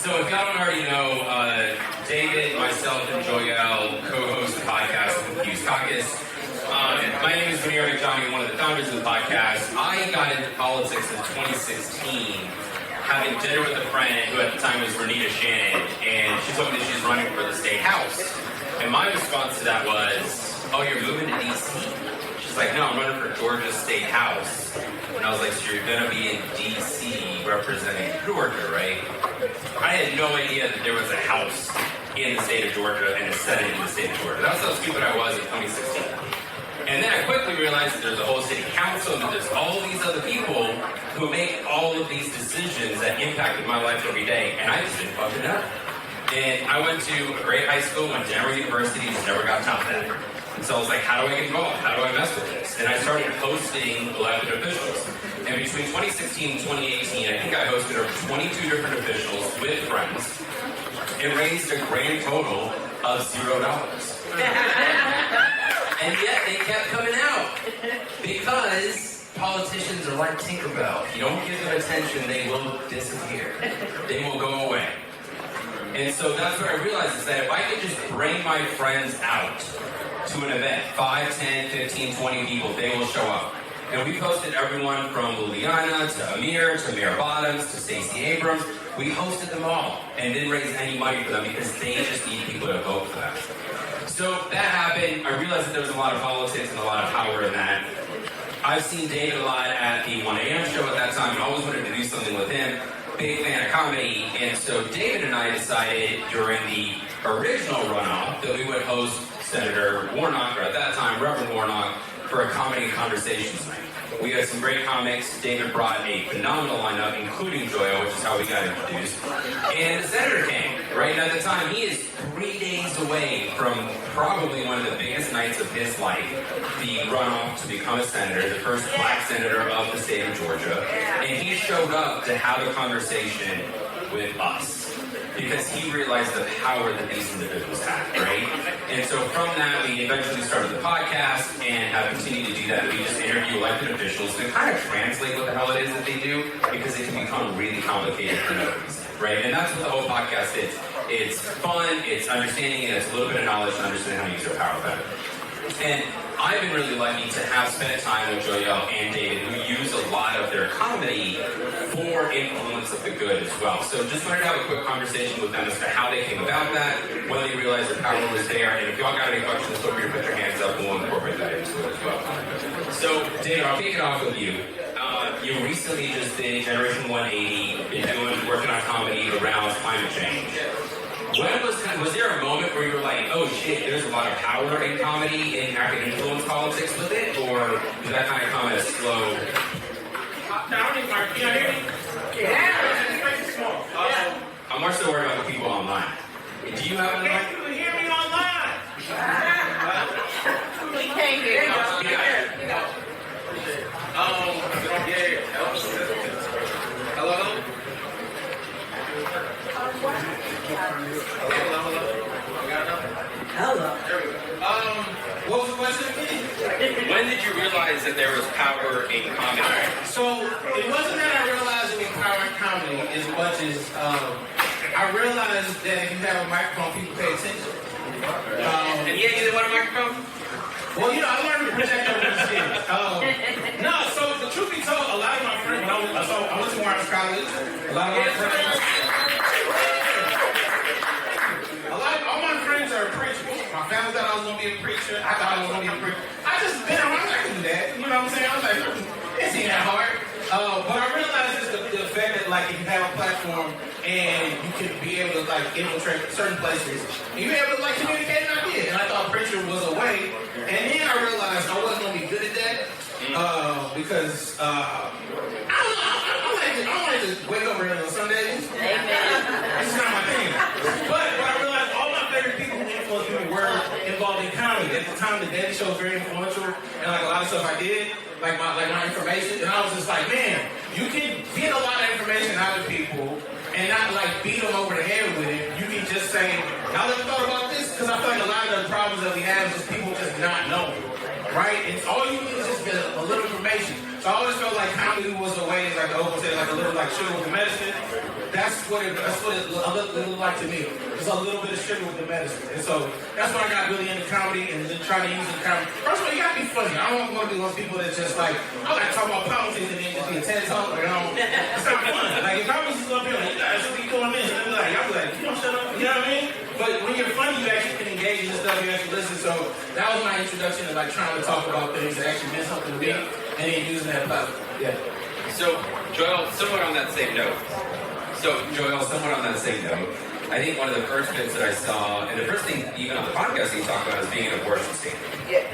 So if y'all don't already know, David, myself, and Joyelle co-host the podcast, Confused Caucus. My name is Veneer McJohnny, one of the founders of the podcast. I got into politics in 2016, having dinner with a friend who at the time was Renita Shannon, and she told me that she's running for the state house. And my response to that was, oh, you're moving to D.C.? She's like, no, I'm running for Georgia State House. And I was like, so you're going to be in D.C. representing Georgia, right? I had no idea that there was a house in the state of Georgia and a Senate in the state of Georgia. That's how stupid I was in 2016. And then I quickly realized that there's a whole city council and that there's all these other people who make all of these decisions that impacted my life every day. And I just didn't fucking know. And I went to a great high school, went to Emory University, just never got top that. And so I was like, how do I get involved? How do I mess with this? And I started hosting elected officials. And between 2016 and 2018, I think I hosted over 22 different officials with friends and raised a grand total of $0. And yet they kept coming out because politicians are like Tinkerbell. If you don't give them attention, they will disappear. They will go away. And so that's what I realized is that if I could just bring my friends out to an event, 5, 10, 15, 20 people, they will show up. And we hosted everyone from Liliana to Amir to Mayor Bottoms to Stacey Abrams. We hosted them all and didn't raise any money for them because they just need people to vote for them. So that happened. I realized that there was a lot of politics and a lot of power in that. I've seen David a lot at the 1 a.m. show at that time and always wanted to do something with him. Big fan of comedy. And so David and I decided during the original runoff that we would host Senator Warnock, or at that time Reverend Warnock, for a comedy and conversations night. We had some great comics. David brought a phenomenal lineup, including Joyo, which is how we got introduced. And the senator came, right? And at the time, he is 3 days away from probably one of the biggest nights of his life, the runoff to become a senator, the first black senator of the state of Georgia. And he showed up to have a conversation with us because he realized the power that these individuals have, right? And so from that, we eventually started the podcast and have continued to do that. We just interview elected officials to kind of translate what the hell it is that they do because it can become really complicated for no reason, right? And that's what the whole podcast is. It's fun, it's understanding it, it's a little bit of knowledge to understand how to use their power better. And I've been really lucky to have spent time with Joyelle and David, who use a lot of their comedy for influence of the good as well. So just wanted to have a quick conversation with them as to how they came about that, when they realized their power was there, and if y'all got any questions, feel free to put your hands up and we'll incorporate that into it as well. So, David, I'll kick it off with you. You recently just did Generation 180, been working on comedy around climate change. Was there a moment where you were like, oh shit, there's a lot of power in comedy and I can influence politics with it? Or did that kind of come at a slow... I'm more so worried about the people online. Do you have an online? Can you hear me online? We can't hear you. Hello? Hello. What was the question again? When did you realize that there was power in comedy? So, it wasn't that I realized it was power in comedy as much as I realized that if you have a microphone, people pay attention. And you didn't want a microphone? Well, you know, I learned to project over the stage. No, so the truth be told, a lot of my friends, I went to Morehouse College, all my friends are preachers. My family thought I was going to be a preacher. I thought I was going to be a preacher. I just been around, I can do that. You know what I'm saying? I was like, it's ain't that hard. But I realized it's the fact that, like, if you have a platform and you can be able to, like, infiltrate certain places, and you're able to, like, communicate an idea. And I thought preacher was a way. And then I realized I wasn't going to be good at that because, I wanted to wake up early on Sundays. Amen. It's not my thing. But I realized all my favorite people who influenced me were involved in comedy. At the time, the Daily Show was very influential, and like a lot of stuff I did, like my information, and I was just like, man, you can get a lot of information out of people and not like beat them over the head with it. You can just say, y'all ever thought about this? Because I feel like a lot of the problems that we have is just people just not knowing, right? And all you need is just a little information. So I always felt like comedy was a way, like the Oprah said, like a little like sugar with the medicine. That's what it looked like to me. It's a little bit of sugar with the medicine. And so that's why I got really into comedy and then trying to use it in comedy. First of all, you gotta be funny. I don't want to be one of those people that's just like, I gotta talk about politics and then just be a TED talk. Like, it's not fun. Like if I was just up here like, you guys should be doing this, and then like, y'all be like, you don't shut up. You know what I mean? But when you're funny, you actually can engage in stuff, you actually listen. So that was my introduction to like trying to talk about things that actually meant something to me and then using that platform. Yeah. So, Joel, somewhat on that same note, I think one of the first bits that I saw, and the first thing even on the podcast you talk about is being an abortion state,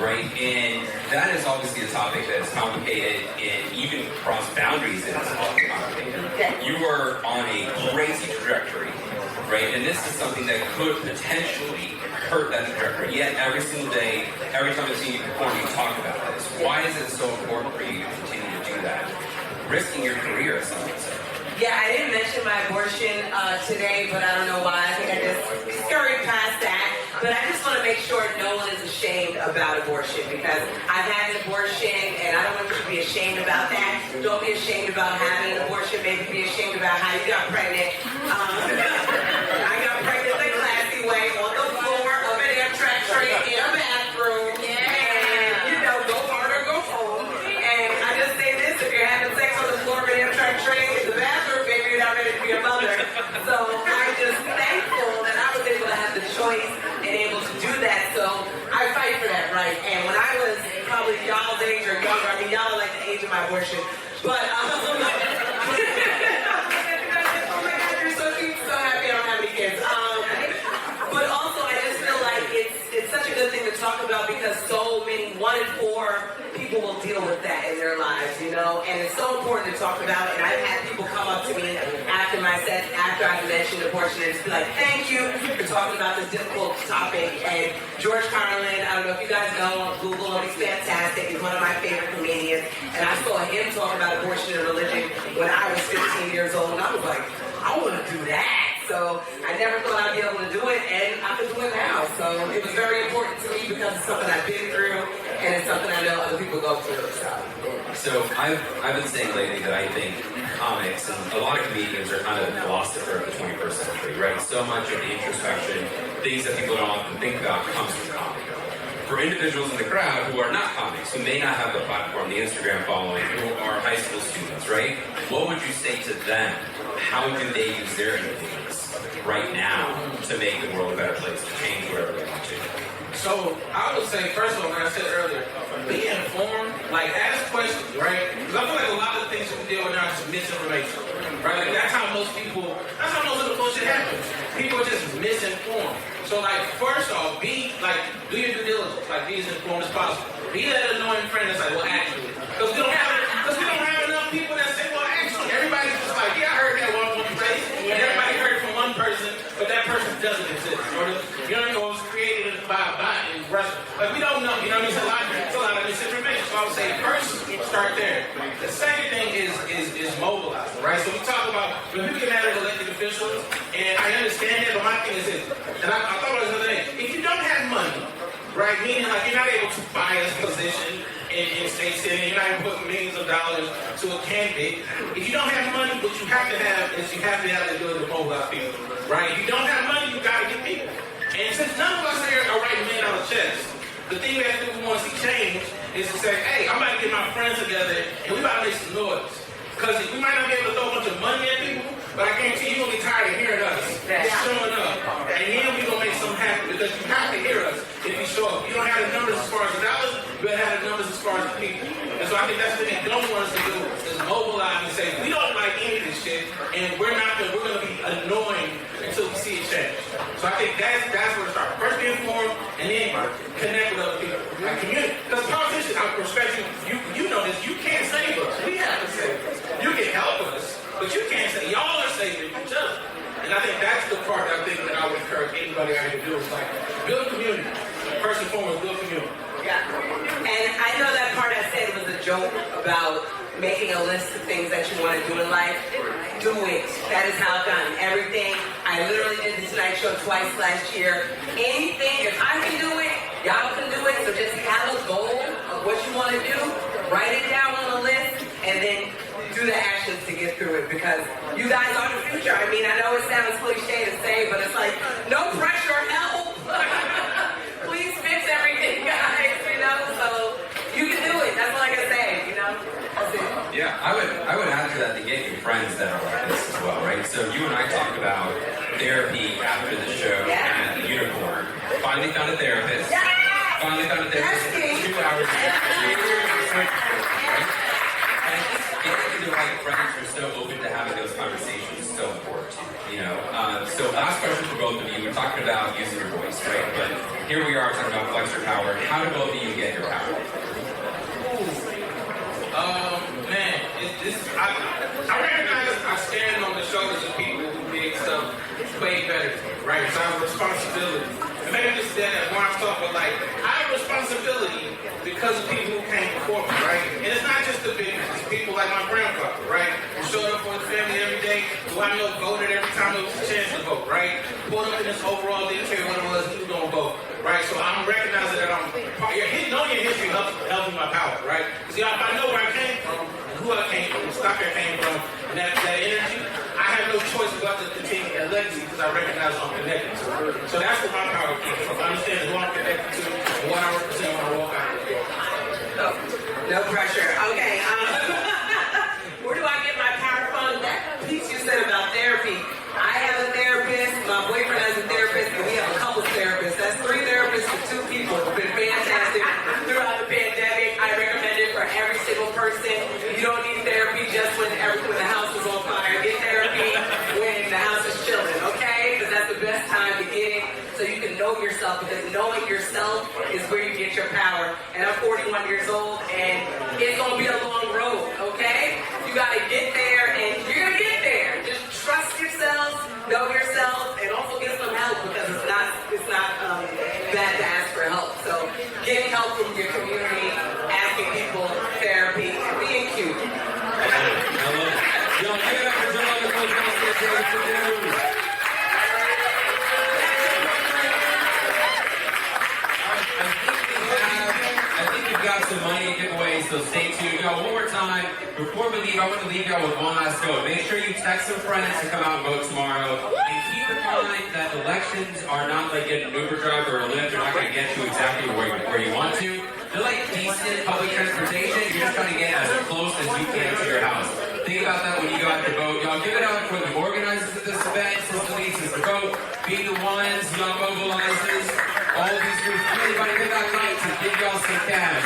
right? And that is obviously a topic that is complicated and even cross boundaries and it's complicated. You are on a crazy trajectory, right? And this is something that could potentially hurt that trajectory. Yet every single day, every time I've seen you perform, you talk about this. Why is it so important for you to continue to do that? Risking your career, some would say. Yeah, I didn't mention my abortion today, but I don't know why. I think I just scurried past that. But I just want to make sure no one is ashamed about abortion because I've had an abortion and I don't want you to be ashamed about that. Don't be ashamed about having an abortion. Maybe be ashamed about how you got pregnant. I got pregnant the classy way on the floor of an Amtrak train in a bathroom. And, you know, go hard or go home. And I just say this, if you're having sex on the floor of an Amtrak train in the bathroom, maybe you're not ready to be a mother. So I'm just thankful that I was able to have the choice and able to do that. So I fight for that right. And when I was probably y'all's age or younger, I mean, y'all are like the age of my abortion. But, oh my God, you're so cute, so happy I don't have any kids. But also, I just feel like it's such a good thing to talk about because so many, 1 in 4 people will deal with that in their lives, you know? And it's so important to talk about. And I've had people come up to me after my set, after I've mentioned abortion, and just be like, thank you for talking about this difficult topic. And George Carlin, I don't know if you guys know on Google him, he's fantastic. He's one of my favorite comedians. And I saw him talk about abortion and religion when I was 15 years old. And I was like, I want to do that. So I never thought I'd be able to do it, and I can do it now. So it was very important to me because it's something I've been through, and it's something I know other people go through. So I've been saying lately that I think comics and a lot of comedians are kind of the philosopher of the 21st century, right? So much of the introspection, things that people don't often think about, comes from comedy. For individuals in the crowd who are not comics, who may not have the platform, the Instagram following, who are high school students, right? What would you say to them? How do they use their influence right now to make the world a better place, to change whatever they want to? So I would say, first of all, like I said earlier, be informed, like ask questions, right? Because I feel like a lot of the things that we deal with now is misinformation, right? Like that's how most of the bullshit happens. People are just misinformed. So like, first off, do your due diligence, like be as informed as possible. Be that annoying friend that's like, well, actually, because we don't have enough people that say, well, actually, everybody's just like, yeah, I heard that one place, and everybody heard it from one person, but that person doesn't exist. Or you know what I mean? Or it was created by a bot in Russia. Like we don't know. You know what I mean? It's a lot of misinformation. So I would say first, start there. The second thing is mobilizing, right? So we talk about when people get mad at elected officials, and I understand that, but my thing is this, and I thought about this the other day. If you don't have money, right, meaning like you're not able to buy a position in state senate, you're not able to put millions of dollars to a candidate. If you don't have money, what you have to have is you have to have the ability to mobilize people, right? If you don't have money, you got to get people. And since none of us here are writing men on the chest, the thing that we want to see change is to say, hey, I'm about to get my friends together and we about to make some noise. Because we might not be able to throw a bunch of money at people, but I guarantee you're going to be tired of hearing us showing up. And then we're going to make something happen because you have to hear us if you show up. You don't have the numbers as far as the dollars, you better have the numbers as far as the people. And so I think that's the thing they don't want us to do is mobilize and say, we don't like any of this shit, and we're going to be annoying until we see it change. So I think that's where it starts. First be informed, and then connect with other people. Like community. Because politicians, I respect you, you know this, you can't save us. We have to save us. You can help us, but you can't say y'all are saving each other. And I think that's the part that I think that I would encourage anybody out here to do is like build a community. First and foremost, build a community. Yeah. And I know that part I said was a joke about making a list of things that you want to do in life. Do it. That is how I've done everything. I literally did the Tonight Show twice last year. Anything, if I can do it, y'all can do it. So just have a goal of what you want to do. Write it down on a list. and then do the actions to get through it, because you guys are the future. I mean, I know it sounds cliche to say, but it's like, no pressure, help. Please fix everything, guys, you know, so you can do it. That's all I can say, you know. That's it. Yeah, I would add to that to get your friends that are like this as well, right? So you and I talked about therapy after the show at the Unicorn. Finally found a therapist. Yeah. Finally found a therapist. 2 hours ago. Right? And just getting to the right friends who are so open to having those conversations is so important, you know. So last question for both of you. We're talking about using your voice, right? But here we are talking about flex your power. How do both of you get your power? Man, I recognize I stand on the shoulders of people who did stuff way better, right? So I have a responsibility. And maybe this is that when I talk, but like, I have a responsibility because of people who came before me, right? And it's not just the big ones, it's people like my grandfather, right? Who showed up for his family every day, who I know voted every time there was a chance to vote, right? Pulled up in this overall, didn't care what it was, he was gonna vote, right? So I'm recognizing that knowing your history helps me my power, right? See, if I know where I came from, and who I came from, the stock I came from, and that energy, I have no choice but to continue that legacy because I recognize I'm connected to it. So that's what my power comes from. I understand who I'm connected to and what I represent when I walk out the door. No pressure. Okay. Where do I get my power from? That piece you said about therapy. I have a therapist. My boyfriend has a therapist, and we have a couple therapists. That's 3 therapists for 2 people. It's been fantastic throughout the pandemic. I recommend it for every single person. You don't need therapy just when the house is on fire. Get therapy when the house is chilling, okay? Because that's the best time to get it, so you can know yourself, because knowing yourself is where you get your power. And I'm 41 years old, and it's going to be a long road, okay? You got to get there, and you're going to get there. Just trust yourself, know yourself, and also get some help, because it's not bad to ask for help. So getting help from your community, asking people therapy, and being cute. I love it. Yo, give it up for some other folks out there to do. I think we've got some money to give away, so stay tuned. Yo, one more time, before we leave, I want to leave y'all with one last go. Make sure you text some friends to come out and vote tomorrow. And keep in mind that elections are not like getting an Uber driver or a Lyft. They're not going to get you exactly where you want to. They're like decent public transportation. You're just trying to get as close as you can to your house. Think about that when you go out to vote. Y'all give it up for the organizers of this event, Sister Lee, Sister Vote, Be the Ones, Young Mobilizers, all of these groups. Anybody get that night to give y'all some cash.